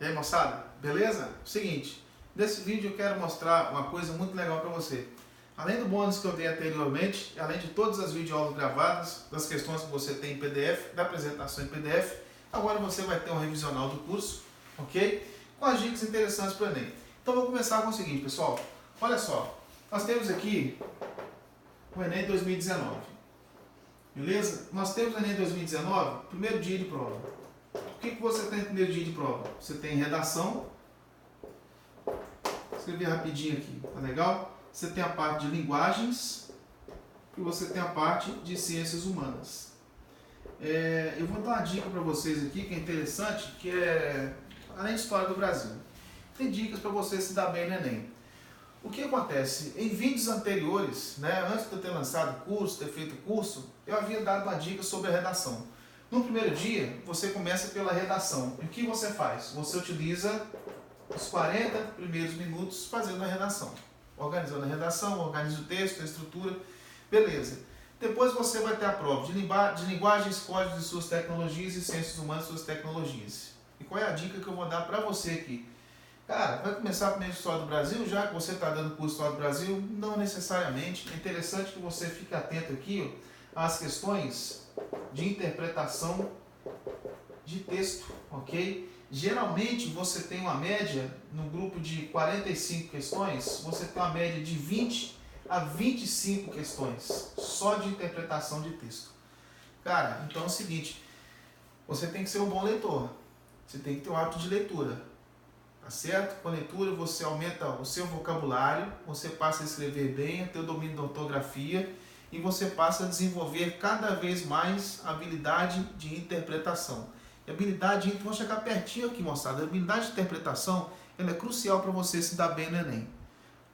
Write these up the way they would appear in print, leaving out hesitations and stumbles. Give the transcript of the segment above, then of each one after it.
E aí, moçada, beleza? Seguinte, nesse vídeo eu quero mostrar uma coisa muito legal para você. Além do bônus que eu dei anteriormente, além de todas as videoaulas gravadas, das questões que você tem em PDF, da apresentação em PDF, agora você vai ter um revisional do curso, ok? Com as dicas interessantes para o Enem. Então vou começar com o seguinte, pessoal. Olha só, nós temos aqui o Enem 2019, beleza? Nós temos o Enem 2019, primeiro dia de prova. O que você tem no primeiro dia de prova? Você tem redação, vou escrever rapidinho aqui, tá legal? Você tem a parte de linguagens e você tem a parte de ciências humanas. Eu vou dar uma dica para vocês aqui que é interessante, que é além de história do Brasil. Tem dicas para você se dar bem no Enem. O que acontece? Em vídeos anteriores, antes de eu ter lançado o curso, ter feito o curso, eu havia dado uma dica sobre a redação. No primeiro dia, você começa pela redação. E o que você faz? Você utiliza os 40 primeiros minutos fazendo a redação. Organizando a redação, organiza o texto, a estrutura, beleza. Depois você vai ter a prova de linguagens, códigos e suas tecnologias e ciências humanas e suas tecnologias. E qual é a dica que eu vou dar para você aqui? Cara, vai começar primeiro a História do Brasil, já que você está dando curso de História do Brasil? Não necessariamente. É interessante que você fique atento aqui às questões de interpretação de texto, ok? Geralmente você tem uma média, no grupo de 45 questões, você tem uma média de 20 a 25 questões só de interpretação de texto. Cara, então é o seguinte, você tem que ser um bom leitor, você tem que ter o hábito de leitura, tá certo? Com a leitura você aumenta o seu vocabulário, você passa a escrever bem, a ter o domínio da ortografia e você passa a desenvolver cada vez mais a habilidade de interpretação. E a habilidade, vou chegar pertinho aqui, moçada, a habilidade de interpretação ela é crucial para você se dar bem no Enem,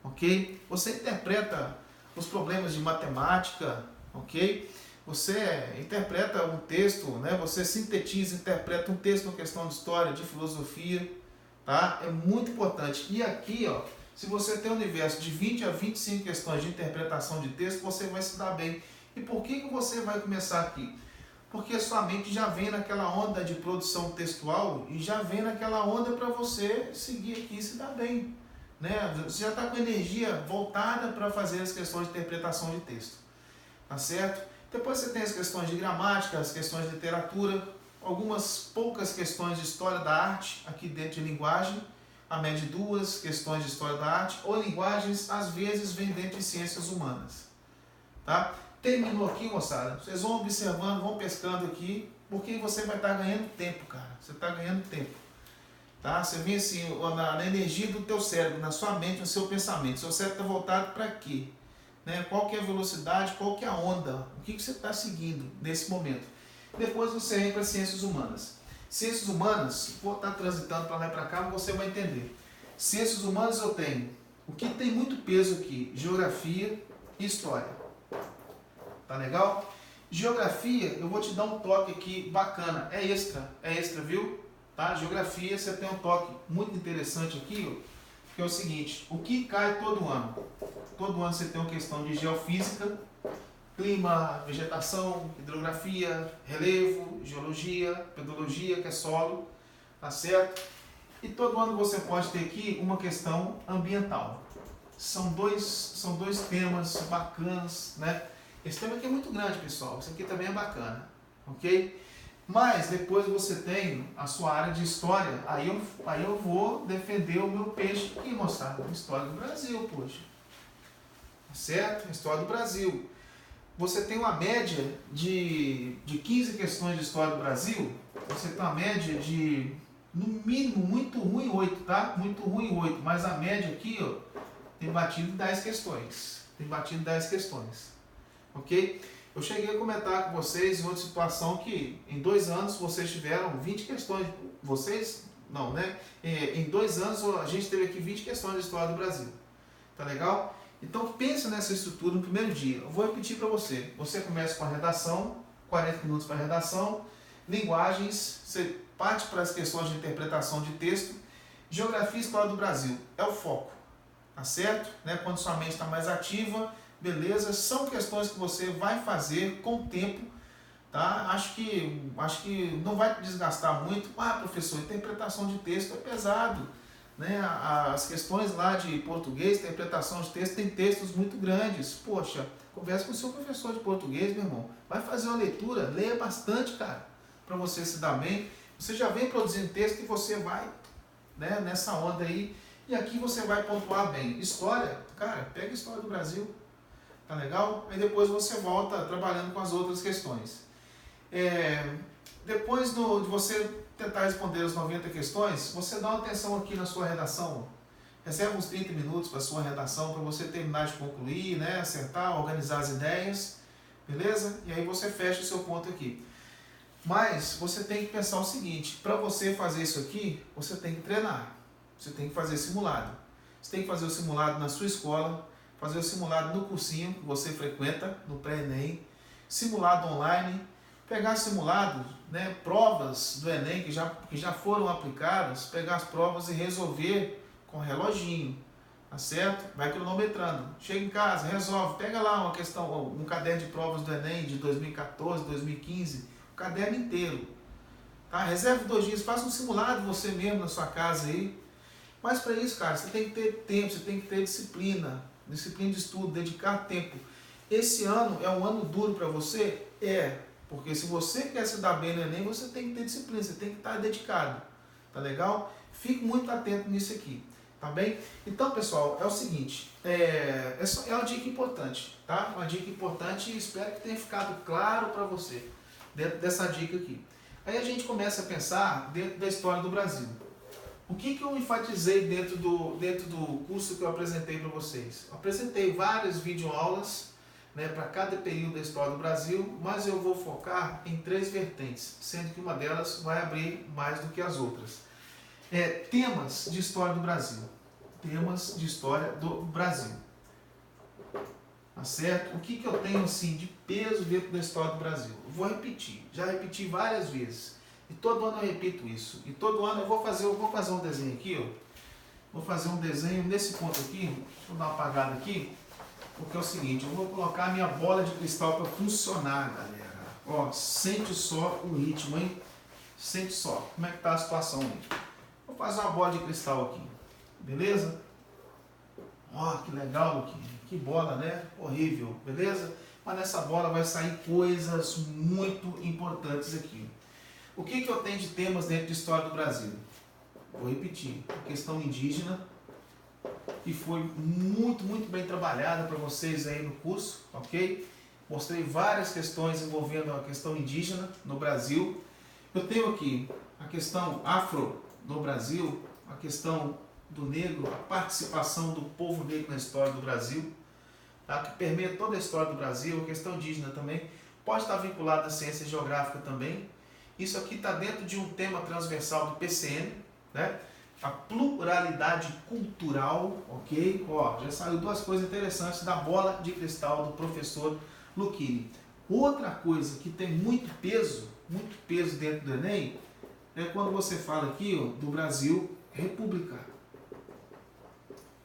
ok? Você interpreta os problemas de matemática, ok? Você interpreta um texto, você sintetiza, interpreta um texto, uma questão de história, de filosofia, tá? É muito importante. E aqui, ó, se você tem um universo de 20 a 25 questões de interpretação de texto, você vai se dar bem. E por que você vai começar aqui? Porque sua mente já vem naquela onda de produção textual e já vem naquela onda para você seguir aqui e se dar bem. Você já está com energia voltada para fazer as questões de interpretação de texto. Tá certo? Depois você tem as questões de gramática, as questões de literatura, algumas poucas questões de história da arte aqui dentro de linguagem, a média de 2 questões de história da arte, ou linguagens, às vezes, vem dentro de ciências humanas. Tá? Terminou aqui, moçada. Vocês vão observando, vão pescando aqui, porque você vai estar ganhando tempo, cara. Você está ganhando tempo. Tá? Você vem assim, na energia do teu cérebro, na sua mente, no seu pensamento. Seu cérebro está voltado para quê? Qual que é a velocidade, qual que é a onda? O que você está seguindo nesse momento? Depois você vem para ciências humanas. Ciências humanas, vou estar transitando para lá e para cá, você vai entender. Ciências humanas eu tenho o que tem muito peso aqui, geografia e história. Tá legal? Geografia, eu vou te dar um toque aqui bacana, é extra, viu? Tá? Geografia, você tem um toque muito interessante aqui, ó, que é o seguinte, o que cai todo ano? Todo ano você tem uma questão de geofísica, clima, vegetação, hidrografia, relevo, geologia, pedologia, que é solo, tá certo? E todo ano você pode ter aqui uma questão ambiental. São dois temas bacanas, Esse tema aqui é muito grande, pessoal. Isso aqui também é bacana, ok? Mas depois você tem a sua área de história. Aí eu vou defender o meu peixe aqui, moçada. História do Brasil, poxa. Certo? História do Brasil. Você tem uma média de 15 questões de história do Brasil. Você tem uma média de, no mínimo, muito ruim 8, tá? Muito ruim 8. Mas a média aqui, ó, tem batido 10 questões. Tem batido 10 questões. Ok? Eu cheguei a comentar com vocês em outra situação que em 2 anos vocês tiveram 20 questões. Vocês? Não, Em 2 anos a gente teve aqui 20 questões de história do Brasil. Tá legal? Então pense nessa estrutura no primeiro dia. Eu vou repetir para você. Você começa com a redação, 40 minutos para a redação. Linguagens, você parte para as questões de interpretação de texto. Geografia e história do Brasil. É o foco. Tá certo? Quando sua mente está mais ativa, beleza? São questões que você vai fazer com o tempo, tá? Acho que não vai te desgastar muito. Ah, professor, interpretação de texto é pesado, né? As questões lá de português, interpretação de texto, tem textos muito grandes. Poxa, conversa com o seu professor de português, meu irmão. Vai fazer uma leitura, leia bastante, cara, para você se dar bem. Você já vem produzindo texto e você vai, né, nessa onda aí. E aqui você vai pontuar bem. História, cara, pega a história do Brasil. Tá legal? Aí depois você volta trabalhando com as outras questões. Depois de você tentar responder as 90 questões, você dá uma atenção aqui na sua redação. Reserva uns 30 minutos para a sua redação, para você terminar de concluir, né? Acertar, organizar as ideias, beleza? E aí você fecha o seu ponto aqui. Mas você tem que pensar o seguinte, para você fazer isso aqui, você tem que treinar. Você tem que fazer simulado. Você tem que fazer o simulado na sua escola, fazer o simulado no cursinho que você frequenta, no pré-ENEM, simulado online, pegar simulado, né, provas do ENEM que já foram aplicadas, pegar as provas e resolver com reloginho, tá certo? Vai cronometrando. Chega em casa, resolve, pega lá uma questão, um caderno de provas do ENEM de 2014, 2015, o caderno inteiro. Tá? Reserve 2 dias, faça um simulado você mesmo na sua casa aí. Mas para isso, cara, você tem que ter tempo, você tem que ter disciplina de estudo, dedicar tempo. Esse ano é um ano duro para você? Porque se você quer se dar bem no Enem, você tem que ter disciplina, você tem que estar dedicado, tá legal? Fique muito atento nisso aqui, tá bem? Então, pessoal, é o seguinte, é uma dica importante, tá? Uma dica importante e espero que tenha ficado claro para você, dentro dessa dica aqui. Aí a gente começa a pensar dentro da história do Brasil. O que eu enfatizei dentro do curso que eu apresentei para vocês? Eu apresentei várias videoaulas, né, para cada período da história do Brasil, mas eu vou focar em 3 vertentes, sendo que uma delas vai abrir mais do que as outras. Temas de história do Brasil. Temas de história do Brasil. Tá certo? O que eu tenho assim, de peso dentro da história do Brasil? Eu vou repetir, já repeti várias vezes. E todo ano eu repito isso. E todo ano eu vou fazer um desenho aqui, ó. Vou fazer um desenho nesse ponto aqui. Deixa eu dar uma apagada aqui. Porque é o seguinte, eu vou colocar a minha bola de cristal para funcionar, galera. Ó, sente só o ritmo, hein? Sente só. Como é que tá a situação aí? Vou fazer uma bola de cristal aqui. Beleza? Ó, que legal, Luquinha. Que bola, né? Horrível, beleza? Mas nessa bola vai sair coisas muito importantes aqui. O que eu tenho de temas dentro de história do Brasil? Vou repetir. A questão indígena, que foi muito bem trabalhada para vocês aí no curso, ok? Mostrei várias questões envolvendo a questão indígena no Brasil. Eu tenho aqui a questão afro no Brasil, a questão do negro, a participação do povo negro na história do Brasil, tá? Que permeia toda a história do Brasil, a questão indígena também. Pode estar vinculada à ciência geográfica também. Isso aqui está dentro de um tema transversal do PCN, né? A pluralidade cultural, ok? Ó, já saiu 2 coisas interessantes da bola de cristal do professor Luquini. Outra coisa que tem muito peso dentro do Enem, é quando você fala aqui, ó, do Brasil República.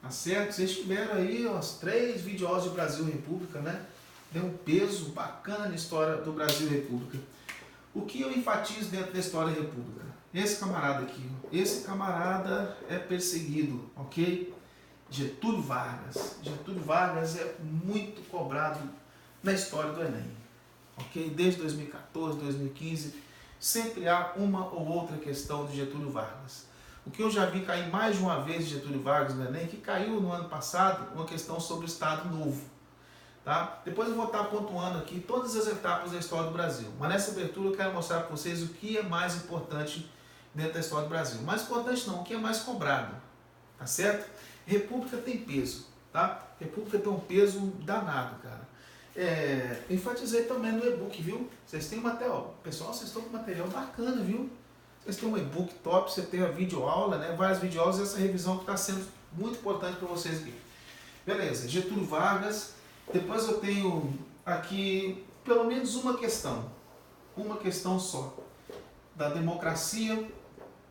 Tá certo? Vocês tiveram aí as 3 videoaulas de Brasil República, né? Deu um peso bacana na história do Brasil República. O que eu enfatizo dentro da história da República? Esse camarada aqui, esse camarada é perseguido, ok? Getúlio Vargas. Getúlio Vargas é muito cobrado na história do Enem, ok? Desde 2014, 2015, sempre há uma ou outra questão de Getúlio Vargas. O que eu já vi cair mais de uma vez de Getúlio Vargas no Enem, que caiu no ano passado, uma questão sobre o Estado Novo. Tá? Depois eu vou estar pontuando aqui todas as etapas da história do Brasil. Mas nessa abertura eu quero mostrar para vocês o que é mais importante dentro da história do Brasil. Mais importante não, o que é mais cobrado. Tá certo? República tem peso. Tá? República tem um peso danado, cara. Enfatizei também no e-book, viu? Vocês têm material. Pessoal, vocês estão com material bacana, viu? Vocês têm um e-book top, você tem a videoaula, né? Várias videoaulas e essa revisão que está sendo muito importante para vocês aqui. Beleza, Getúlio Vargas. Depois eu tenho aqui pelo menos uma questão só, da democracia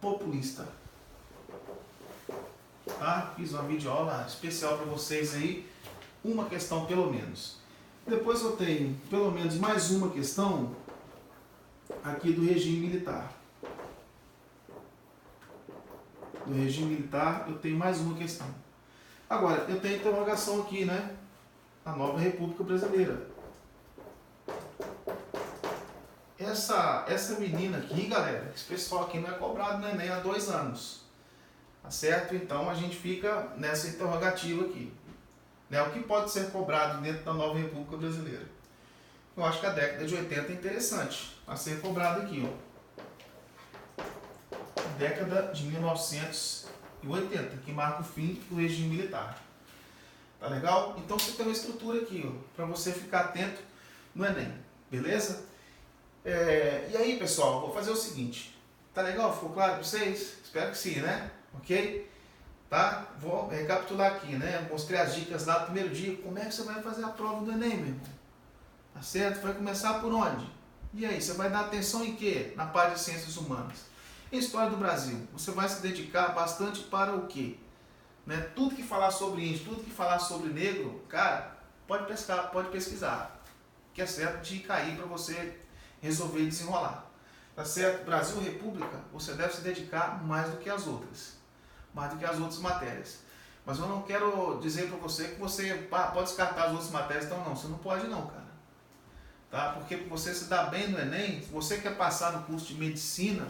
populista. Tá? Fiz uma videoaula especial para vocês aí, uma questão pelo menos. Depois eu tenho pelo menos mais uma questão aqui do regime militar. Do regime militar, eu tenho mais uma questão. Agora, eu tenho interrogação aqui, né? A nova República Brasileira. Essa menina aqui, galera, esse pessoal aqui não é cobrado no Enem há 2 anos. Tá certo? Então a gente fica nessa interrogativa aqui. Né? O que pode ser cobrado dentro da nova República Brasileira? Eu acho que a década de 80 é interessante a ser cobrado aqui, ó. Década de 1980, que marca o fim do regime militar. Tá legal? Então você tem uma estrutura aqui, ó, para você ficar atento no Enem. Beleza? E aí, pessoal, vou fazer o seguinte. Tá legal? Ficou claro para vocês? Espero que sim, né? Ok? Tá? Vou recapitular aqui, né? Mostrei as dicas lá no primeiro dia. Como é que você vai fazer a prova do Enem, meu irmão? Tá certo? Vai começar por onde? E aí, você vai dar atenção em quê? Na parte de ciências humanas. Em história do Brasil, você vai se dedicar bastante para o quê? Né? Tudo que falar sobre índio, tudo que falar sobre negro, cara, pode pesquisar. Que é certo de cair para você resolver desenrolar. Tá certo? Brasil República, você deve se dedicar mais do que as outras. Mais do que as outras matérias. Mas eu não quero dizer para você que você pode descartar as outras matérias, então não, você não pode não, cara. Tá? Porque você se dá bem no Enem, se você quer passar no curso de medicina,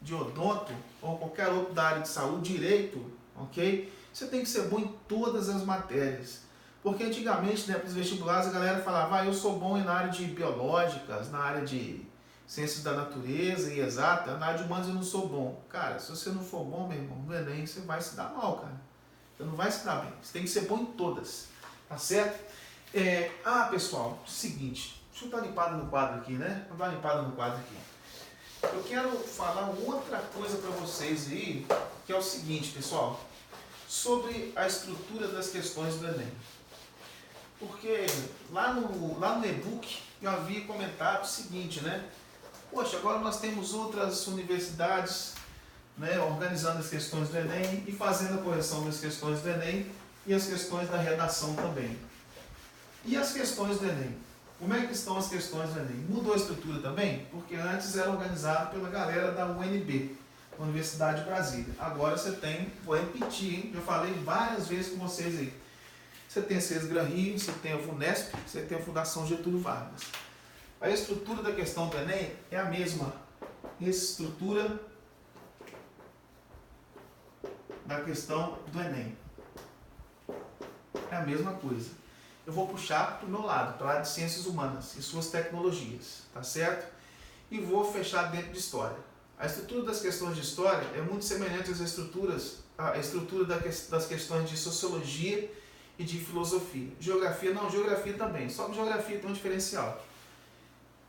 de odonto, ou qualquer outro da área de saúde, direito, ok? Você tem que ser bom em todas as matérias. Porque antigamente, né, para os vestibulares, a galera falava, eu sou bom na área de biológicas, na área de ciências da natureza e exata, na área de humanas eu não sou bom. Cara, se você não for bom, meu irmão, no Enem, você vai se dar mal, cara. Você não vai se dar bem. Você tem que ser bom em todas. Tá certo? Pessoal, seguinte. Deixa eu dar uma limpada no quadro aqui, né? Vou dar uma limpada no quadro aqui. Eu quero falar outra coisa para vocês aí, que é o seguinte, pessoal. Sobre a estrutura das questões do Enem. Porque lá no e-book eu havia comentado o seguinte, né? Poxa, agora nós temos outras universidades, né, organizando as questões do Enem e fazendo a correção das questões do Enem e as questões da redação também. E as questões do Enem? Como é que estão as questões do Enem? Mudou a estrutura também? Porque antes era organizado pela galera da UNB, Universidade de Brasília. Agora você tem, vou repetir, hein? Eu falei várias vezes com vocês aí. Você tem a CES Gran Rio, você tem a FUNESP, você tem a Fundação Getúlio Vargas. A estrutura da questão do Enem é a mesma estrutura da questão do Enem. É a mesma coisa. Eu vou puxar para o meu lado, para a área de ciências humanas e suas tecnologias, tá certo? E vou fechar dentro de história. A estrutura das questões de história é muito semelhante às à estrutura das questões de sociologia e de filosofia. Geografia não, geografia também, só que geografia tem um diferencial.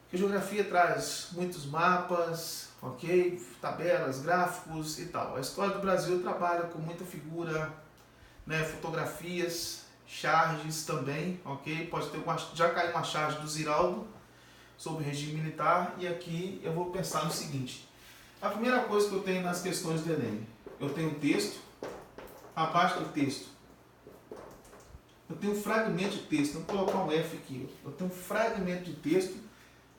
Porque geografia traz muitos mapas, ok? Tabelas, gráficos e tal. A história do Brasil trabalha com muita figura, né? Fotografias, charges também, ok? Pode ter já caiu uma charge do Ziraldo sobre o regime militar e aqui eu vou pensar no seguinte. A primeira coisa que eu tenho nas questões do Enem, eu tenho um texto, abaixo do texto, eu tenho um fragmento de texto, vou colocar um F aqui, eu tenho um fragmento de texto,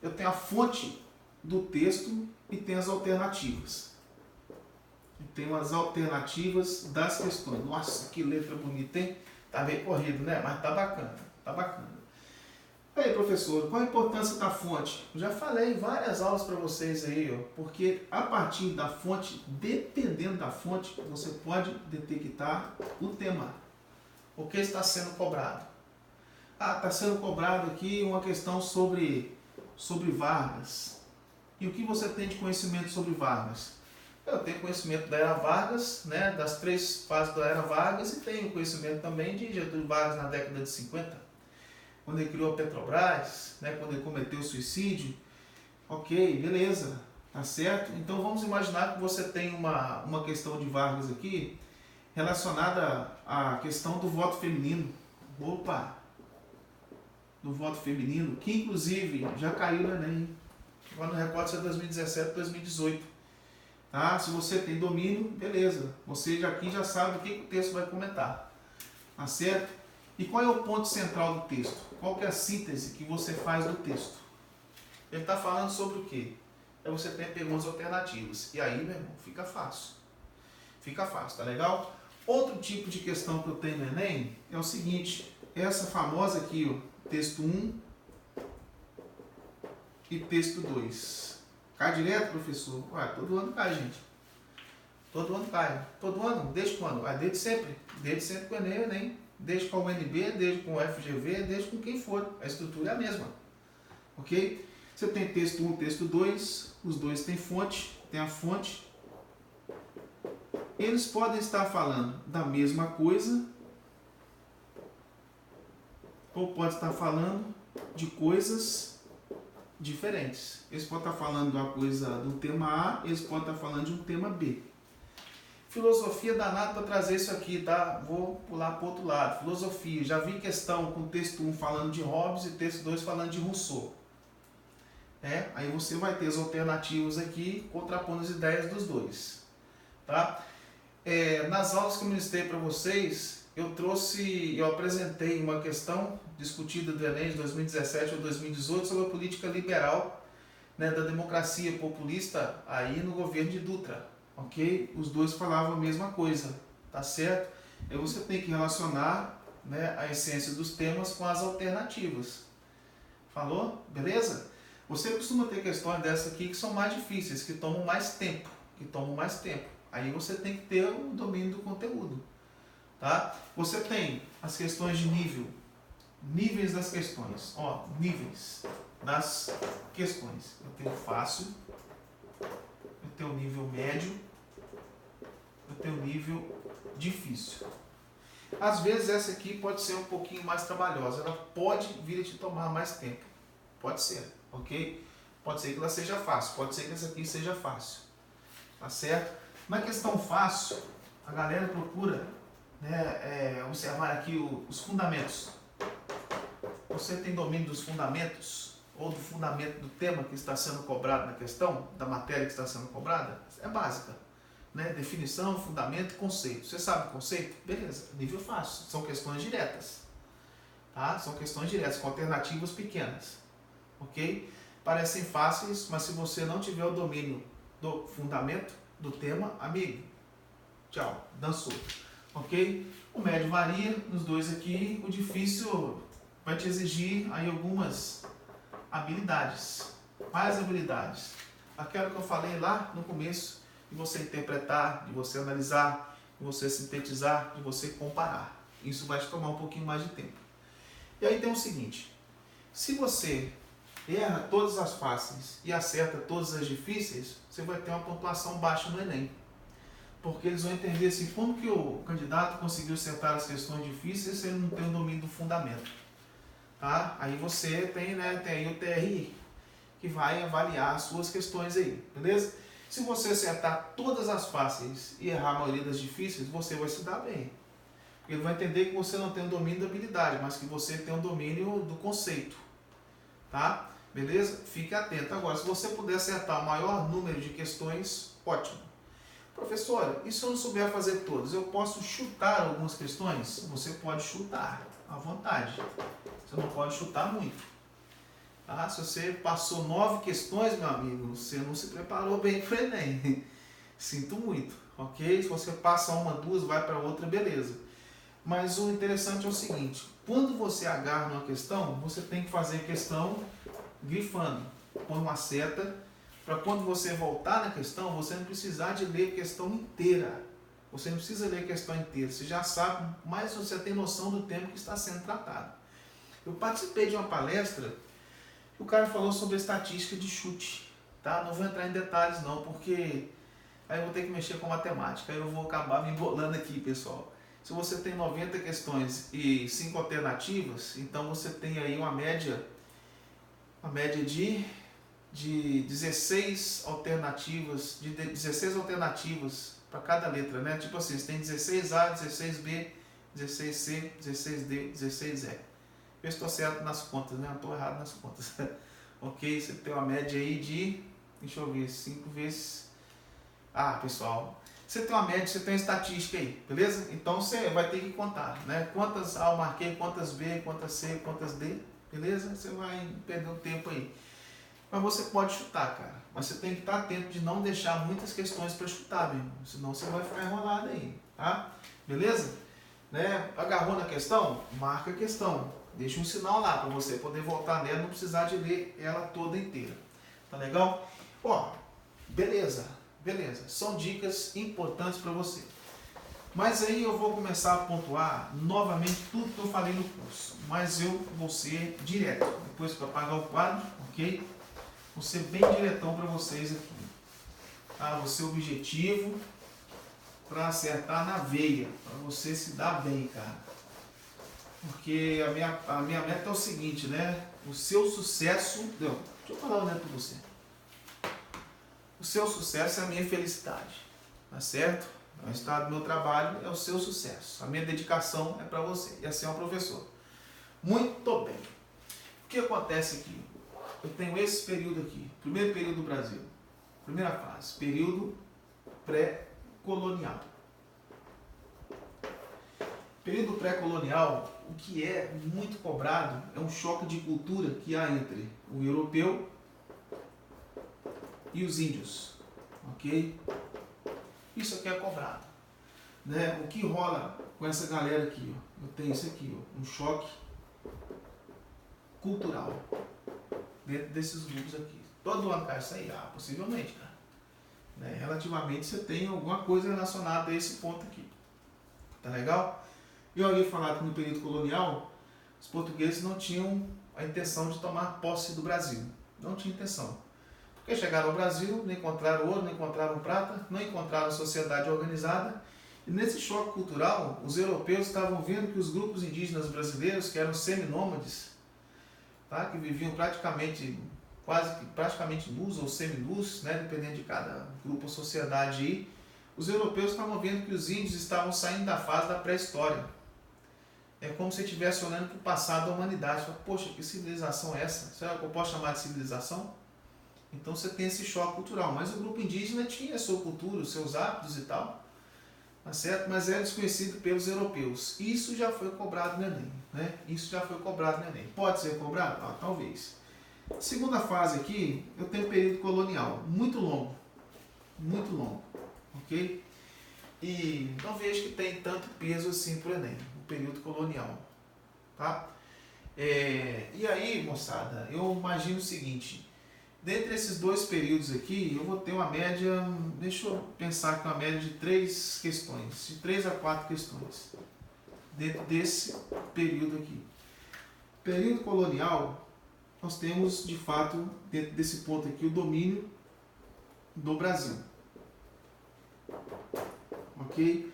eu tenho a fonte do texto e tenho as alternativas. Eu tenho as alternativas das questões. Nossa, que letra bonita, hein? Tá bem corrido, né? Mas tá bacana, tá bacana. Aí, professor, qual a importância da fonte? Eu já falei em várias aulas para vocês aí, ó, porque a partir da fonte, dependendo da fonte, você pode detectar o tema. O que está sendo cobrado? Está sendo cobrado aqui uma questão sobre Vargas. E o que você tem de conhecimento sobre Vargas? Eu tenho conhecimento da Era Vargas, né, das 3 fases da Era Vargas, e tenho conhecimento também de Getúlio Vargas na década de 50, quando ele criou a Petrobras, né, quando ele cometeu o suicídio. Ok, beleza, tá certo? Então vamos imaginar que você tem uma questão de Vargas aqui, relacionada à questão do voto feminino. Opa! Do voto feminino, que inclusive já caiu no Enem. Agora não recordo se é 2017 ou 2018. Tá? Se você tem domínio, beleza. Você aqui já sabe o que o texto vai comentar. Tá certo? E qual é o ponto central do texto? Qual que é a síntese que você faz do texto? Ele está falando sobre o quê? aí você tem perguntas alternativas. E aí, meu irmão, fica fácil. Fica fácil, tá legal? Outro tipo de questão que eu tenho no Enem é o seguinte, essa famosa aqui, ó, texto 1 e texto 2. Cai direto, professor? Ué, todo ano cai, gente. Todo ano cai. Todo ano? Desde quando? Desde sempre. Desde sempre com o Enem. Desde com o UNB, desde com o FGV, desde com quem for. A estrutura é a mesma. Ok? Você tem texto 1 e texto 2. Os dois têm fonte. Tem a fonte. Eles podem estar falando da mesma coisa ou pode estar falando de coisas diferentes. Eles podem estar falando de uma coisa do tema A, eles podem estar falando de um tema B. Filosofia danada para trazer isso aqui, tá? Vou pular para o outro lado. Filosofia. Já vi questão com texto 1 falando de Hobbes e texto 2 falando de Rousseau. Aí você vai ter as alternativas aqui, contrapondo as ideias dos dois. Tá? Nas aulas que eu ministrei para vocês, eu apresentei uma questão discutida do Enem de 2017 ou 2018 sobre a política liberal, né, da democracia populista aí no governo de Dutra, ok? Os dois falavam a mesma coisa, tá certo? Aí você tem que relacionar, né, a essência dos temas com as alternativas. Falou? Beleza? Você costuma ter questões dessas aqui que são mais difíceis, que tomam mais tempo, Aí você tem que ter o domínio do conteúdo, tá? Você tem as questões de níveis das questões, ó, níveis das questões. Eu tenho fácil, eu tenho nível médio, eu tenho nível difícil. Às vezes essa aqui pode ser um pouquinho mais trabalhosa, ela pode vir a te tomar mais tempo, pode ser, ok? Pode ser que ela seja fácil, pode ser que essa aqui seja fácil, tá certo? Na questão fácil, a galera procura, né, observar aqui os fundamentos. Você tem domínio dos fundamentos, ou do fundamento do tema que está sendo cobrado na questão, da matéria que está sendo cobrada? É básica. Né? Definição, fundamento e conceito. Você sabe o conceito? Beleza, nível fácil. São questões diretas. Tá? São questões diretas, com alternativas pequenas. Ok? Parecem fáceis, mas se você não tiver o domínio do fundamento, do tema, amigo, tchau, dançou, ok? O médio varia nos dois aqui, o difícil vai te exigir aí algumas habilidades, mais habilidades. Aquela que eu falei lá no começo, de você interpretar, de você analisar, de você sintetizar, de você comparar. Isso vai te tomar um pouquinho mais de tempo. E aí tem o seguinte, se você erra todas as fáceis e acerta todas as difíceis, você vai ter uma pontuação baixa no Enem. Porque eles vão entender assim, como que o candidato conseguiu acertar as questões difíceis se ele não tem o domínio do fundamento. Tá? Aí você tem, né, tem aí o TRI, que vai avaliar as suas questões aí, beleza? Se você acertar todas as fáceis e errar a maioria das difíceis, você vai se dar bem. Ele vai entender que você não tem o domínio da habilidade, mas que você tem o domínio do conceito. Tá? Beleza? Fique atento. Agora, se você puder acertar o maior número de questões, ótimo. Professor, e se eu não souber fazer todas? Eu posso chutar algumas questões? Você pode chutar, à vontade. Você não pode chutar muito. Tá? Se você passou 9 questões, meu amigo, você não se preparou bem para o Enem. Sinto muito, ok? Se você passa uma, duas, vai para outra, beleza. Mas o interessante é o seguinte, quando você agarra uma questão, você tem que fazer a questão grifando, põe uma seta, para quando você voltar na questão, você não precisar de ler a questão inteira. Você não precisa ler a questão inteira, você já sabe, mas você tem noção do tema que está sendo tratado. Eu participei de uma palestra, o cara falou sobre a estatística de chute, tá? Não vou entrar em detalhes não, porque aí eu vou ter que mexer com matemática, aí eu vou acabar me embolando aqui, pessoal. Se você tem 90 questões e 5 alternativas, então você tem aí uma média de 16 alternativas, para cada letra, né? Tipo assim, você tem 16A, 16B, 16C, 16D, 16E. Vê se estou certo nas contas, né? Não estou errado nas contas. Ok? Você tem uma média aí de, deixa eu ver, 5 vezes... Ah, pessoal... Você tem uma média, você tem uma estatística aí, beleza? Então você vai ter que contar, né? Quantas A eu marquei, quantas B, quantas C, quantas D, beleza? Você vai perder um tempo aí. Mas você pode chutar, cara. Mas você tem que estar atento de não deixar muitas questões para chutar, meu irmão. Senão você vai ficar enrolado aí, tá? Beleza? Né? Agarrou na questão? Marca a questão. Deixa um sinal lá para você poder voltar nela, não precisar de ler ela toda inteira. Tá legal? Ó, beleza. São dicas importantes para você. Mas aí eu vou começar a pontuar novamente tudo que eu falei no curso. Mas eu vou ser direto. Depois que eu apagar o quadro, ok? Vou ser bem diretão para vocês aqui. Tá? Vou ser objetivo para acertar na veia. Para você se dar bem, cara. Porque a minha meta é o seguinte, né? O seu sucesso... Deixa eu falar um para você. O seu sucesso é a minha felicidade. Tá certo? O resultado do meu trabalho é o seu sucesso. A minha dedicação é para você. E assim é um professor. Muito bem. O que acontece aqui? Eu tenho esse período aqui. Primeiro período do Brasil. Primeira fase. Período pré-colonial. Período pré-colonial, o que é muito cobrado é um choque de cultura que há entre o europeu e os índios. Ok? Isso aqui é cobrado. Né? O que rola com essa galera aqui? Ó? Eu tenho isso aqui, ó, um choque cultural dentro desses grupos aqui. Todo ano cai isso aí? Ah, possivelmente, cara. Né? Relativamente você tem alguma coisa relacionada a esse ponto aqui. Tá legal? Eu havia falado que no período colonial os portugueses não tinham a intenção de tomar posse do Brasil. Não tinha intenção. Porque chegaram ao Brasil, não encontraram ouro, não encontraram prata, não encontraram sociedade organizada. E nesse choque cultural, os europeus estavam vendo que os grupos indígenas brasileiros, que eram seminômades, tá? Que viviam praticamente nus ou seminus, né? Dependendo de cada grupo ou sociedade aí, os europeus estavam vendo que os índios estavam saindo da fase da pré-história. É como se estivesse olhando para o passado da humanidade. Fala, poxa, que civilização é essa? Será que eu posso chamar de civilização? Então você tem esse choque cultural. Mas o grupo indígena tinha a sua cultura, os seus hábitos e tal, tá certo? Mas era desconhecido pelos europeus. Isso já foi cobrado no Enem. Né? Isso já foi cobrado no Enem. Pode ser cobrado? Ah, talvez. Segunda fase aqui, eu tenho período colonial. Muito longo. Muito longo. Ok? E não vejo que tem tanto peso assim para o Enem. O período colonial. Tá? E aí, moçada, eu imagino o seguinte. Dentre esses dois períodos aqui, eu vou ter uma média, deixa eu pensar aqui, uma média de 3 questões, de 3 a 4 questões, dentro desse período aqui. Período colonial, nós temos, de fato, dentro desse ponto aqui, o domínio do Brasil. Ok?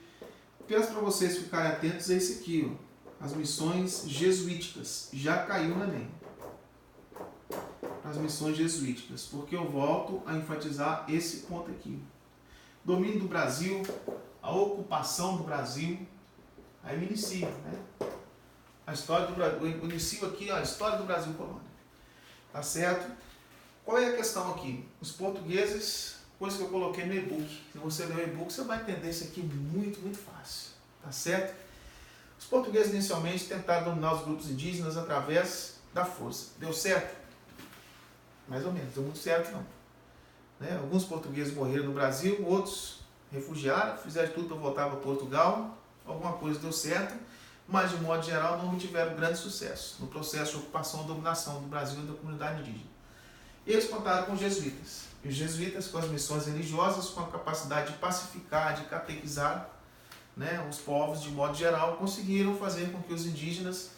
Peço para vocês ficarem atentos a esse aqui, ó, as missões jesuíticas, já caiu na Enem. As missões jesuíticas, porque eu volto a enfatizar esse ponto aqui. Domínio do Brasil, a ocupação do Brasil, aí me inicio, né? A história do Brasil, eu inicio aqui a história do Brasil colônia. Tá certo? Qual é a questão aqui? Os portugueses, coisa que eu coloquei no e-book. Se você ler o e-book, você vai entender isso aqui muito, muito fácil. Tá certo? Os portugueses inicialmente tentaram dominar os grupos indígenas através da força. Deu certo? Mais ou menos, deu muito certo não. Né? Alguns portugueses morreram no Brasil, outros refugiaram, fizeram tudo para voltar para Portugal, alguma coisa deu certo, mas de modo geral não tiveram grande sucesso no processo de ocupação e dominação do Brasil e da comunidade indígena. Eles contaram com os jesuítas. E os jesuítas, com as missões religiosas, com a capacidade de pacificar, de catequizar, né, os povos de modo geral, conseguiram fazer com que os indígenas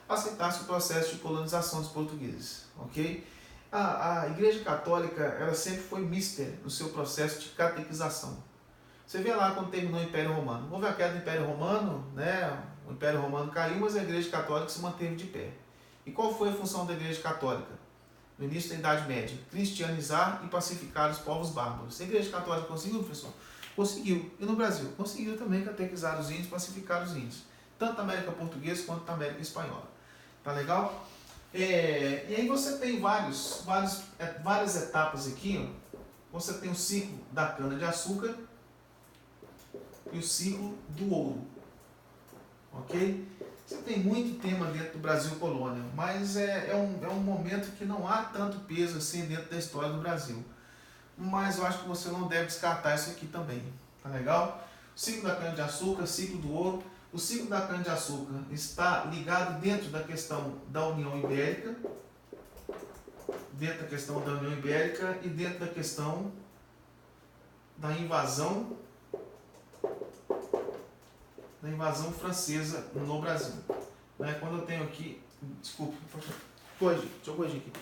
aceitassem o processo de colonização dos portugueses. Ok? A Igreja Católica, ela sempre foi mister no seu processo de catequização. Você vê lá quando terminou o Império Romano. Houve a queda do Império Romano, né? O Império Romano caiu, mas a Igreja Católica se manteve de pé. E qual foi a função da Igreja Católica? No início da Idade Média, cristianizar e pacificar os povos bárbaros. A Igreja Católica conseguiu, professor? Conseguiu. E no Brasil? Conseguiu também catequizar os índios, pacificar os índios. Tanto na América Portuguesa quanto na América Espanhola. Tá legal? E aí você tem várias etapas aqui. Ó. Você tem o ciclo da cana-de-açúcar e o ciclo do ouro. Ok? Você tem muito tema dentro do Brasil colônia, mas é um momento que não há tanto peso assim dentro da história do Brasil. Mas eu acho que você não deve descartar isso aqui também, tá legal? Ciclo da cana-de-açúcar, ciclo do ouro. O ciclo da cana-de-açúcar está ligado dentro da questão da União Ibérica, e dentro da questão da invasão francesa no Brasil. Né? Quando eu tenho aqui, desculpe, deixa eu corrigir aqui.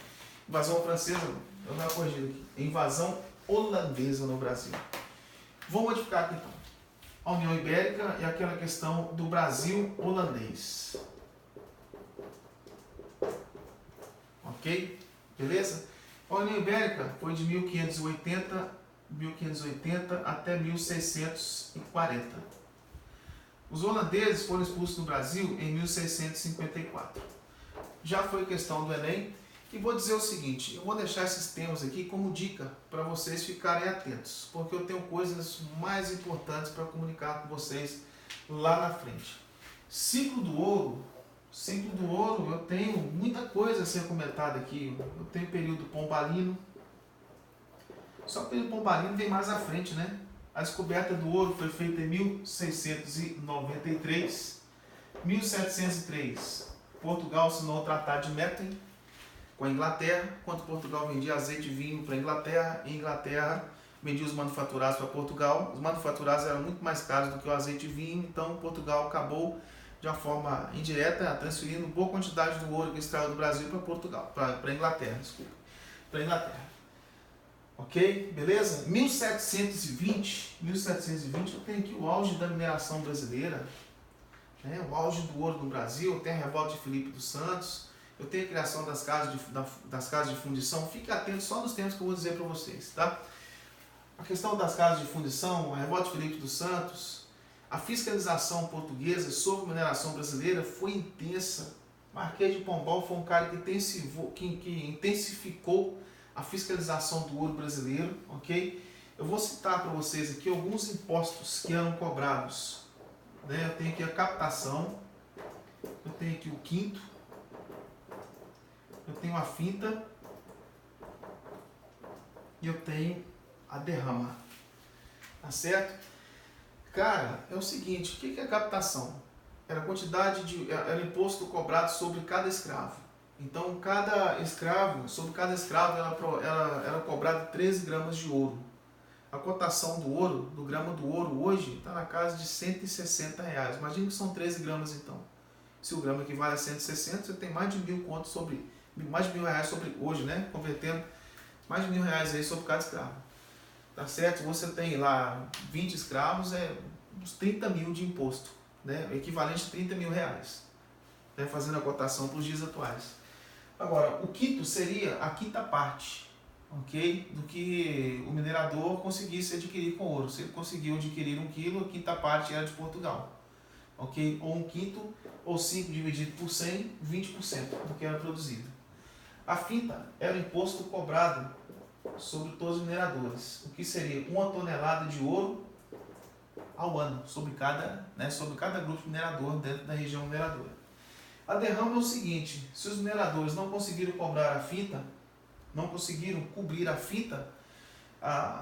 Invasão francesa, eu vou dar uma corrigida aqui. Invasão holandesa no Brasil. Vou modificar aqui então. A União Ibérica e aquela questão do Brasil holandês. Ok? Beleza? A União Ibérica foi de 1580 até 1640. Os holandeses foram expulsos do Brasil em 1654. Já foi questão do Enem. E vou dizer o seguinte, eu vou deixar esses temas aqui como dica para vocês ficarem atentos, porque eu tenho coisas mais importantes para comunicar com vocês lá na frente. Ciclo do ouro, eu tenho muita coisa a ser comentada aqui. Eu tenho período pombalino, só que o período pombalino vem mais à frente, né? A descoberta do ouro foi feita em 1693. 1703, Portugal assinou o Tratado de Methuen com a Inglaterra, enquanto Portugal vendia azeite e vinho para a Inglaterra, e a Inglaterra vendia os manufaturados para Portugal. Os manufaturados eram muito mais caros do que o azeite e vinho, então Portugal acabou de uma forma indireta transferindo boa quantidade do ouro que extraiu do Brasil para Portugal, para a Inglaterra, para a Inglaterra. Ok? Beleza? 1720, eu tenho aqui o auge da mineração brasileira, né? O auge do ouro no Brasil, eu tenho a revolta de Filipe dos Santos, eu tenho a criação das casas de fundição. Fique atento só nos termos que eu vou dizer para vocês, tá? A questão das casas de fundição, a revolta de Filipe dos Santos, a fiscalização portuguesa sobre a mineração brasileira foi intensa. Marquês de Pombal foi um cara que intensificou a fiscalização do ouro brasileiro, ok? Eu vou citar para vocês aqui alguns impostos que eram cobrados, né? Eu tenho aqui a captação, eu tenho aqui o quinto, eu tenho a finta e eu tenho a derrama, tá certo? Cara, é o seguinte, o que é a captação? Era a quantidade era imposto cobrado sobre cada escravo. Então, sobre cada escravo era cobrado 13 gramas de ouro. A cotação do ouro, do grama do ouro hoje, está na casa de R$160. Imagina que são 13 gramas então. Se o grama equivale a 160, você tem mais de R$1.000 sobre hoje, né? Convertendo mais de R$1.000 aí sobre cada escravo. Tá certo? Você tem lá 20 escravos, uns 30 mil de imposto, né? Equivalente a R$30.000, né? Fazendo a cotação para os dias atuais. Agora, o quinto seria a quinta parte, ok? Do que o minerador conseguisse adquirir com ouro. Se ele conseguiu adquirir 1 quilo, a quinta parte era de Portugal, ok? Ou 1/5, ou 5 dividido por 100, 20% do que era produzido. A finta era o imposto cobrado sobre todos os mineradores, o que seria 1 tonelada de ouro ao ano, sobre cada grupo minerador dentro da região mineradora. A derrama é o seguinte, se os mineradores não conseguiram cobrar a finta, não conseguiram cobrir a finta,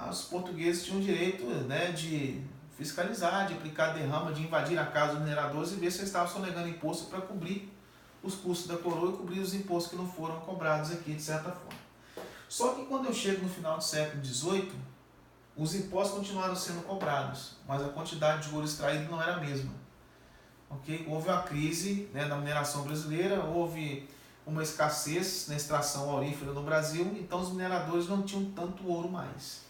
os portugueses tinham o direito, né, de fiscalizar, de aplicar a derrama, de invadir a casa dos mineradores e ver se eles estavam sonegando imposto para cobrir os custos da coroa e cobrir os impostos que não foram cobrados aqui, de certa forma. Só que quando eu chego no final do século XVIII, os impostos continuaram sendo cobrados, mas a quantidade de ouro extraído não era a mesma. Okay? Houve uma crise, né, na mineração brasileira, houve uma escassez na extração aurífera no Brasil, então os mineradores não tinham tanto ouro mais.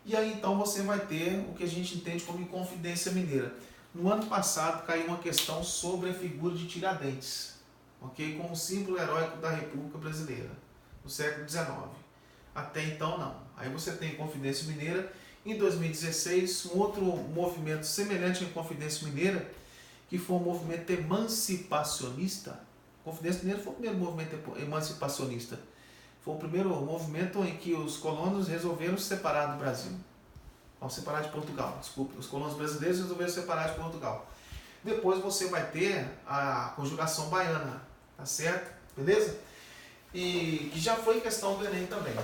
E aí então você vai ter o que a gente entende como Inconfidência Mineira. No ano passado caiu uma questão sobre a figura de Tiradentes, okay? Como símbolo heróico da República Brasileira, no século XIX. Até então não. Aí você tem Inconfidência Mineira. Em 2016, um outro movimento semelhante à Inconfidência Mineira, que foi um movimento emancipacionista. A Inconfidência Mineira foi o primeiro movimento emancipacionista. Foi o primeiro movimento em que os colonos resolveram se separar do Brasil. Não, separar de Portugal, desculpe. Os colonos brasileiros resolveram se separar de Portugal. depois você vai ter a conjugação baiana, tá certo? Beleza? E que já foi questão do Enem também.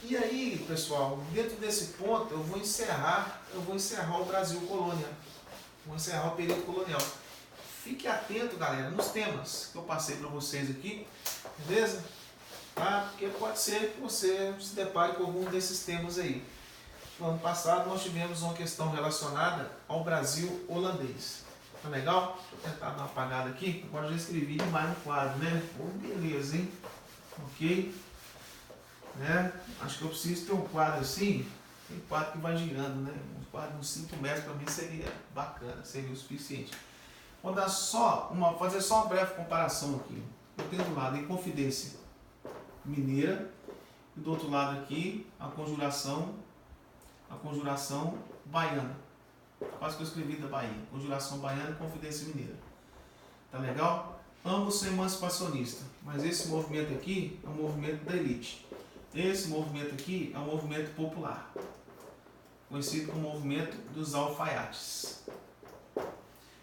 E aí, pessoal, dentro desse ponto eu vou encerrar o Brasil Colônia. Vou encerrar o período colonial. Fique atento, galera, nos temas que eu passei para vocês aqui, beleza? Tá? Porque pode ser que você se depare com algum desses temas aí. No ano passado nós tivemos uma questão relacionada ao Brasil holandês. Tá legal? Deixa eu tentar dar uma apagada aqui. Agora eu já escrevi demais no quadro, né? Oh, beleza, hein? Ok? Né? Acho que eu preciso ter um quadro assim. Tem um quadro que vai girando, né? Um quadro de uns 5 metros para mim seria bacana, seria o suficiente. Vou dar fazer só uma breve comparação aqui. Eu tenho do lado a Inconfidência Mineira e do outro lado aqui a conjuração baiana. Quase que eu escrevi da Bahia. Conjuração baiana e Confidência Mineira. Tá legal? Ambos são emancipacionistas, mas esse movimento aqui é um movimento da elite. Esse movimento aqui é um movimento popular, conhecido como movimento dos alfaiates.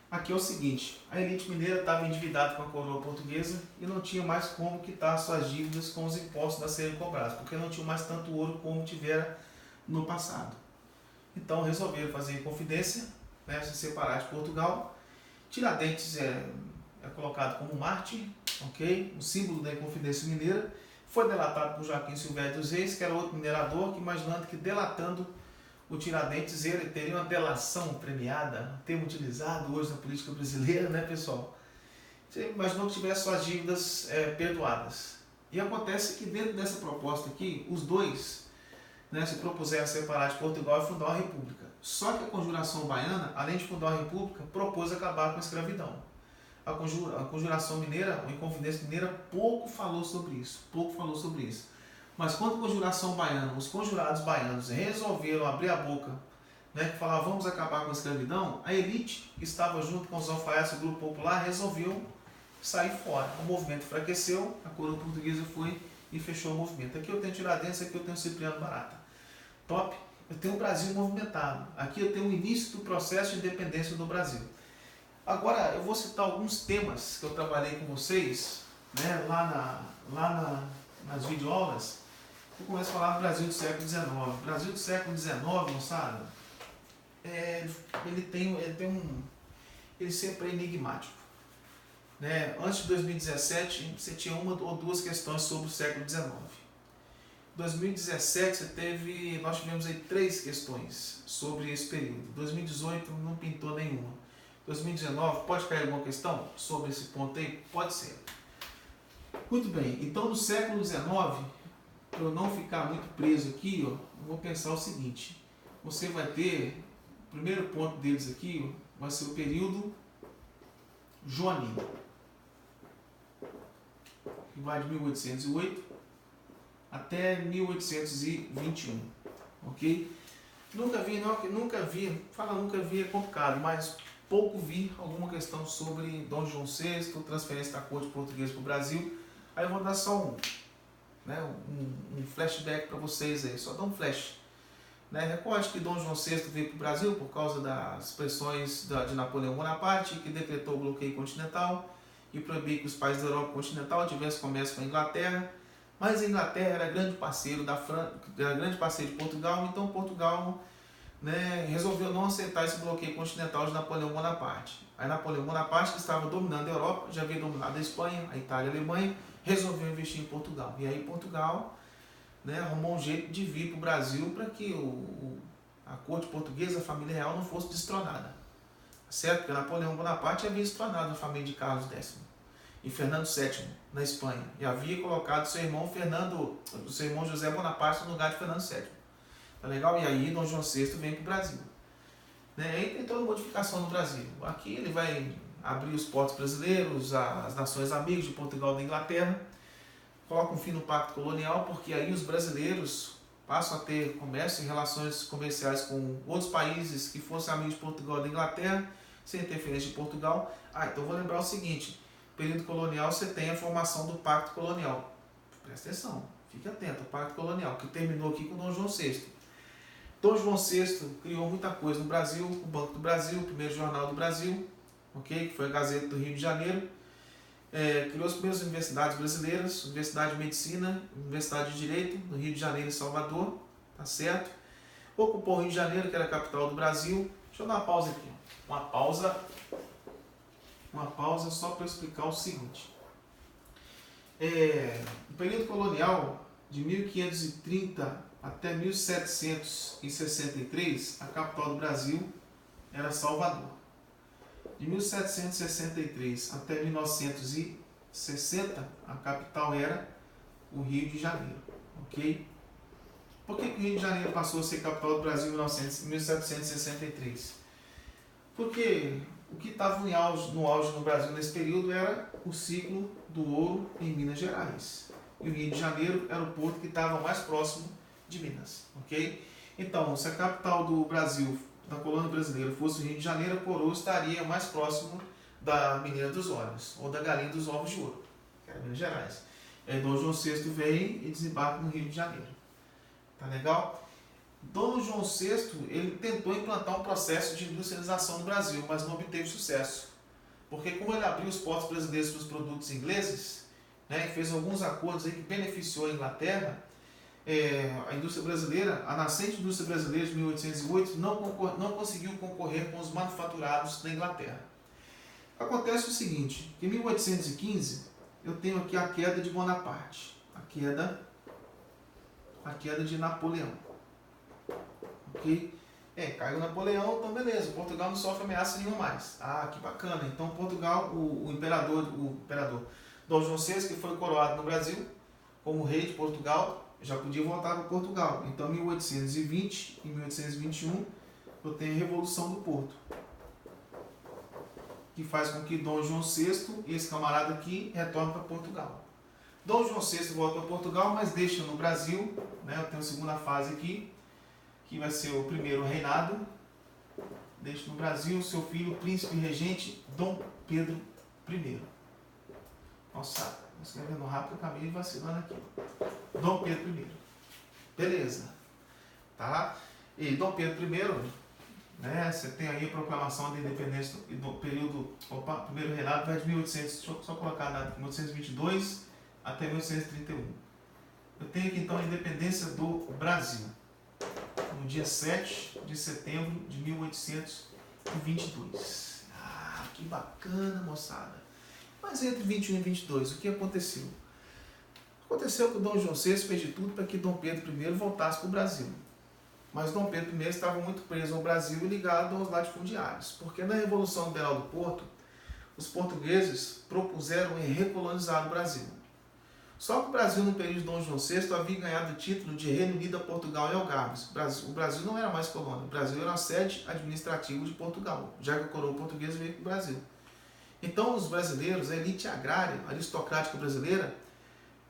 Aqui é o seguinte, a elite mineira estava endividada com a coroa portuguesa e não tinha mais como quitar suas dívidas com os impostos a serem cobrados, porque não tinha mais tanto ouro como tivera no passado. Então resolveram fazer Inconfidência, né, se separar de Portugal. Tiradentes é colocado como mártir, ok? O símbolo da Inconfidência Mineira. Foi delatado por Joaquim Silvério dos Reis, que era outro minerador, que imaginando que delatando o Tiradentes ele teria uma delação premiada, um termo utilizado hoje na política brasileira, né, pessoal? Você imaginou que tivesse suas dívidas perdoadas. E acontece que dentro dessa proposta aqui, os dois, né, se propuseram a separar de Portugal e fundar uma república. Só que a conjuração baiana, além de fundar uma república, propôs acabar com a escravidão. A conjuração mineira, a Inconfidência Mineira, pouco falou sobre isso. Mas quando a conjuração baiana, os conjurados baianos resolveram abrir a boca, né, que falavam vamos acabar com a escravidão, a elite que estava junto com os alfaiates do grupo popular resolveu sair fora. O movimento enfraqueceu, a coroa portuguesa foi e fechou o movimento. Aqui eu tenho Tiradentes, aqui eu tenho Cipriano Barata. Top? Eu tenho o Brasil movimentado. Aqui eu tenho o início do processo de independência do Brasil. Agora eu vou citar alguns temas que eu trabalhei com vocês, né, nas videoaulas. Eu começo a falar do Brasil do século XIX. O Brasil do século XIX, moçada, ele sempre é enigmático. Né? Antes de 2017, você tinha uma ou duas questões sobre o século XIX. Em 2017, nós tivemos aí 3 questões sobre esse período. 2018 não pintou nenhuma. 2019, pode cair alguma questão sobre esse ponto aí? Pode ser. Muito bem, então no século XIX, para eu não ficar muito preso aqui, ó, eu vou pensar o seguinte. Você vai ter, o primeiro ponto deles aqui, ó, vai ser o período joanino, que vai de 1808 até 1821, ok? Nunca vi é complicado, mas pouco vi alguma questão sobre Dom João VI, transferência da corte portuguesa para o Brasil. Aí eu vou dar só um flashback para vocês aí, só dar um flash. Né? Recorde que Dom João VI veio para o Brasil por causa das pressões de Napoleão Bonaparte, que decretou o bloqueio continental e proibiu que os países da Europa continental tivessem comércio com a Inglaterra. Mas a Inglaterra era grande parceiro era grande parceiro de Portugal, então Portugal, né, resolveu não aceitar esse bloqueio continental de Napoleão Bonaparte. Aí Napoleão Bonaparte, que estava dominando a Europa, já havia dominado a Espanha, a Itália e a Alemanha, resolveu investir em Portugal. E aí Portugal, né, arrumou um jeito de vir para o Brasil para que a corte portuguesa, a família real, não fosse destronada. Certo? Porque Napoleão Bonaparte havia destronado a família de Carlos X e Fernando VII na Espanha. E havia colocado seu irmão José Bonaparte no lugar de Fernando VII. Tá legal? E aí Dom João VI vem para o Brasil. Né? Aí tem toda modificação no Brasil. Aqui ele vai abrir os portos brasileiros, as nações amigas de Portugal e da Inglaterra, coloca um fim no pacto colonial, porque aí os brasileiros passam a ter comércio e relações comerciais com outros países que fossem amigos de Portugal e da Inglaterra, sem interferência de Portugal. Então vou lembrar o seguinte, período colonial você tem a formação do pacto colonial. Presta atenção, fique atento, o pacto colonial, que terminou aqui com Dom João VI. Dom João VI criou muita coisa no Brasil, o Banco do Brasil, o primeiro jornal do Brasil, ok? Que foi a Gazeta do Rio de Janeiro. Criou as primeiras universidades brasileiras, Universidade de Medicina, Universidade de Direito, no Rio de Janeiro e Salvador, tá certo? Ocupou o Rio de Janeiro, que era a capital do Brasil. Deixa eu dar uma pausa aqui, uma pausa só para explicar o seguinte. No período colonial, de 1530 até 1763, a capital do Brasil era Salvador. De 1763 até 1960, a capital era o Rio de Janeiro, ok? Por que o Rio de Janeiro passou a ser capital do Brasil em 1763? Porque o que estava no auge no Brasil nesse período era o ciclo do ouro em Minas Gerais. E o Rio de Janeiro era o porto que estava mais próximo de Minas, ok? Então, se a capital do Brasil, da colônia brasileira, fosse o Rio de Janeiro, a coroa estaria mais próximo da Menina dos Olhos, ou da Galinha dos Ovos de Ouro, que era Minas Gerais. Dom João VI vem e desembarca no Rio de Janeiro. Tá legal? Dom João VI, ele tentou implantar um processo de industrialização no Brasil, mas não obteve sucesso. Porque como ele abriu os portos brasileiros para os produtos ingleses, né, e fez alguns acordos aí que beneficiou a Inglaterra, a indústria brasileira, a nascente indústria brasileira de 1808, não conseguiu concorrer com os manufaturados da Inglaterra. Acontece o seguinte, que em 1815, eu tenho aqui a queda de Bonaparte, a queda de Napoleão. Ok? Caiu Napoleão, então beleza, Portugal não sofre ameaça nenhuma mais. Ah, que bacana. Então Portugal, o imperador Dom João VI, que foi coroado no Brasil como rei de Portugal, já podia voltar para Portugal. Então em 1820 e 1821 eu tenho a Revolução do Porto, que faz com que Dom João VI e esse camarada aqui retornem para Portugal. Dom João VI volta para Portugal, mas deixa no Brasil, né, eu tenho a segunda fase aqui, que vai ser o primeiro reinado, deixa no Brasil seu filho, príncipe regente, Dom Pedro I. Nossa, escrevendo rápido, eu acabei vacilando aqui. Dom Pedro I. Beleza. Tá? E Dom Pedro I, né, você tem aí a proclamação da independência do período, primeiro reinado vai de 1800, deixa eu só colocar na 1822 até 1831. Eu tenho aqui então a independência do Brasil, no dia 7 de setembro de 1822. Ah, que bacana, moçada. Mas entre 21 e 22, o que aconteceu? Aconteceu que o Dom João VI fez de tudo para que Dom Pedro I voltasse para o Brasil. Mas Dom Pedro I estava muito preso ao Brasil e ligado aos latifundiários, porque na Revolução Liberal do Porto, os portugueses propuseram em recolonizar o Brasil. Só que o Brasil, no período de Dom João VI, havia ganhado o título de Reino Unido a Portugal e Algarves. O Brasil não era mais colônia, o Brasil era a sede administrativa de Portugal, já que a coroa portuguesa veio para o Brasil. Então, os brasileiros, a elite agrária, aristocrática brasileira,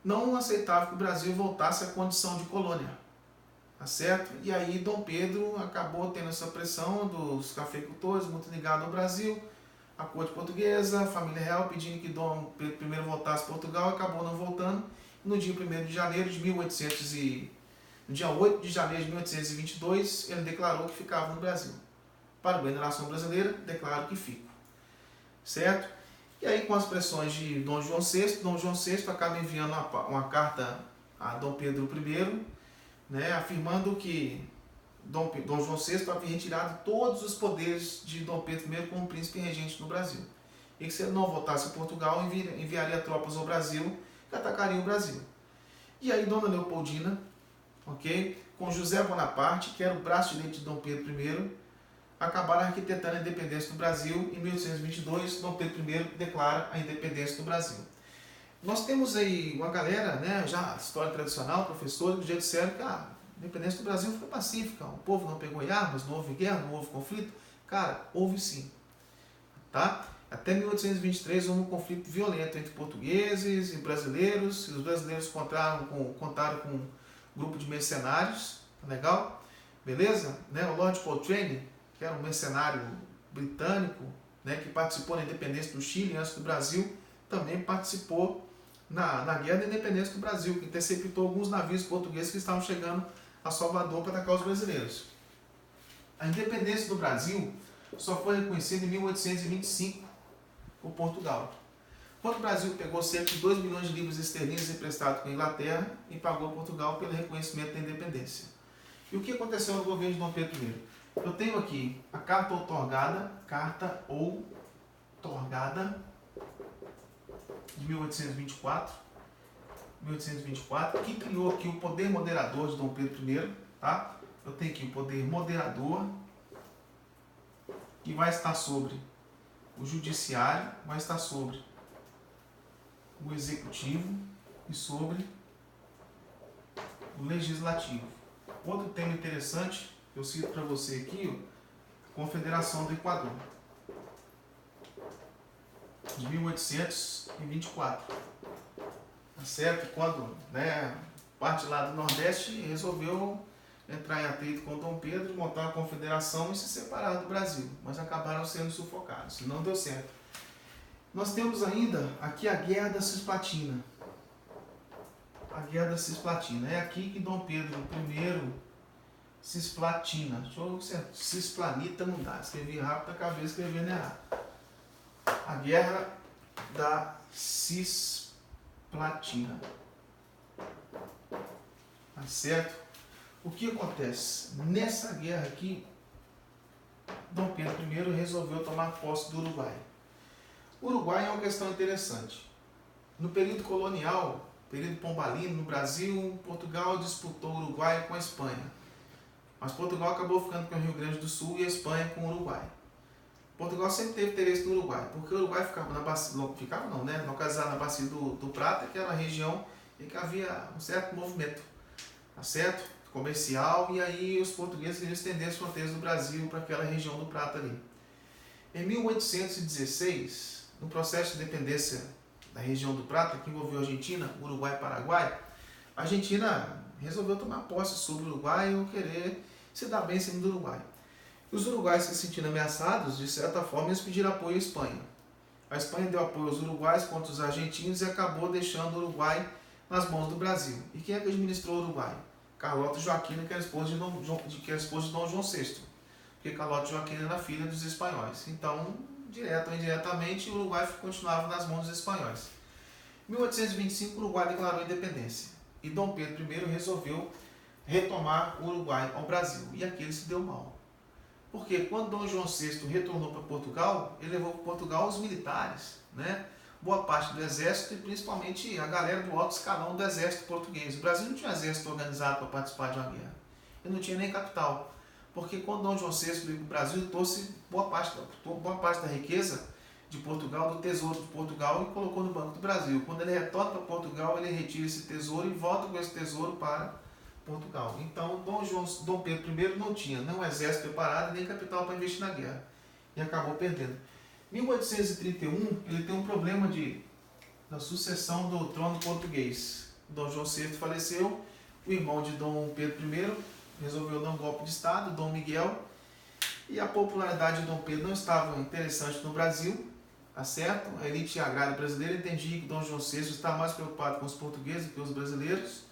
não aceitava que o Brasil voltasse à condição de colônia. Tá certo? E aí Dom Pedro acabou tendo essa pressão dos cafeicultores, muito ligado ao Brasil, a corte portuguesa, a família real pedindo que Dom Pedro I voltasse a Portugal, acabou não voltando. No dia 1º de janeiro de 1822, ele declarou que ficava no Brasil. Para o bem da nação brasileira, declaro que fico. Certo? E aí, com as pressões de Dom João VI acaba enviando uma carta a Dom Pedro I, né, afirmando que Dom João VI havia retirado todos os poderes de Dom Pedro I como príncipe regente no Brasil. E que se ele não voltasse a Portugal, enviaria tropas ao Brasil que atacariam o Brasil. E aí Dona Leopoldina, ok, com José Bonaparte, que era o braço direito de Dom Pedro I, acabaram arquitetando a independência do Brasil. Em 1822, Dom Pedro I declara a independência do Brasil. Nós temos aí uma galera, né, já história tradicional, professores, que já disseram que a independência do Brasil foi pacífica, o povo não pegou em armas, não houve guerra, não houve conflito. Cara, houve sim. Tá? Até 1823 houve um conflito violento entre portugueses e brasileiros. Os brasileiros contaram com um grupo de mercenários, tá legal? Beleza? Né? O Lord Cochrane, que era um mercenário britânico, né, que participou da independência do Chile antes do Brasil, também participou na Guerra da Independência do Brasil, que interceptou alguns navios portugueses que estavam chegando a Salvador para atacar os brasileiros. A independência do Brasil só foi reconhecida em 1825 por Portugal, quando o Brasil pegou cerca de 2 milhões de libras esterlinas emprestados com a Inglaterra e pagou a Portugal pelo reconhecimento da independência. E o que aconteceu no governo de Dom Pedro I? Eu tenho aqui a carta outorgada de 1824, que criou aqui o poder moderador de Dom Pedro I, tá? Eu tenho aqui o poder moderador, que vai estar sobre o judiciário, vai estar sobre o executivo e sobre o legislativo. Outro tema interessante, eu cito para você aqui, a Confederação do Equador, de 1824. Tá certo? Quando parte lá do Nordeste resolveu entrar em atrito com Dom Pedro, montar uma confederação e se separar do Brasil, mas acabaram sendo sufocados, não deu certo. Nós temos ainda aqui a Guerra da Cisplatina. A Guerra da Cisplatina. É aqui que Dom Pedro I cisplatina. Deixa eu ver certo. Cisplanita não dá. Escrevi rápido, acabei escrevendo errado. A Guerra da Cisplatina. Tá certo? O que acontece? Nessa guerra aqui, Dom Pedro I resolveu tomar posse do Uruguai. O Uruguai é uma questão interessante. No período colonial, período pombalino, no Brasil, Portugal disputou o Uruguai com a Espanha. Mas Portugal acabou ficando com o Rio Grande do Sul e a Espanha com o Uruguai. Portugal sempre teve interesse no Uruguai, porque o Uruguai ficava na bacia, localizado na bacia do Prata, que era uma região em que havia um certo movimento, tá certo? Comercial, e aí os portugueses queriam estender as fronteiras do Brasil para aquela região do Prata ali. Em 1816, no processo de independência da região do Prata, que envolveu a Argentina, Uruguai e Paraguai, a Argentina resolveu tomar posse sobre o Uruguai e querer se dar bem em cima do Uruguai. Os uruguaios se sentindo ameaçados, de certa forma, eles pediram apoio à Espanha. A Espanha deu apoio aos uruguaios contra os argentinos e acabou deixando o Uruguai nas mãos do Brasil. E quem é que administrou o Uruguai? Carlota Joaquina, que era esposa de Dom João VI, porque Carlota Joaquina era filha dos espanhóis. Então, direto ou indiretamente, o Uruguai continuava nas mãos dos espanhóis. Em 1825, o Uruguai declarou independência e Dom Pedro I resolveu retomar o Uruguai ao Brasil. E aqui ele se deu mal. Porque quando Dom João VI retornou para Portugal, ele levou para Portugal os militares, boa parte do exército e principalmente a galera do alto escalão do exército português. O Brasil não tinha um exército organizado para participar de uma guerra. Ele não tinha nem capital. Porque quando Dom João VI veio para o Brasil, ele trouxe boa parte da riqueza de Portugal, do tesouro de Portugal, e colocou no Banco do Brasil. Quando ele retorna para Portugal, ele retira esse tesouro e volta com esse tesouro para Portugal. Então, Dom Pedro I não tinha nem um exército preparado, nem capital para investir na guerra. E acabou perdendo. Em 1831, ele tem um problema da sucessão do trono português. Dom João VI faleceu, o irmão de Dom Pedro I resolveu dar um golpe de Estado, Dom Miguel, e a popularidade de Dom Pedro não estava interessante no Brasil, tá certo? A elite agrária brasileira entendia que Dom João VI estava mais preocupado com os portugueses do que os brasileiros,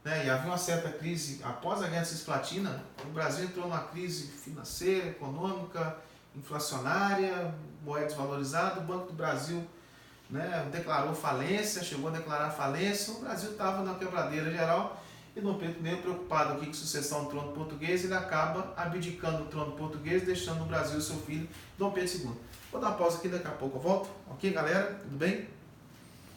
e havia uma certa crise. Após a Guerra Cisplatina, o Brasil entrou numa crise financeira, econômica, inflacionária, moeda desvalorizada. O Banco do Brasil declarou falência, chegou a declarar falência. O Brasil estava na quebradeira geral e Dom Pedro I, preocupado aqui com sucessão do trono português, ele acaba abdicando do trono português, deixando no Brasil seu filho, Dom Pedro II. Vou dar uma pausa aqui, daqui a pouco eu volto. Ok, galera? Tudo bem?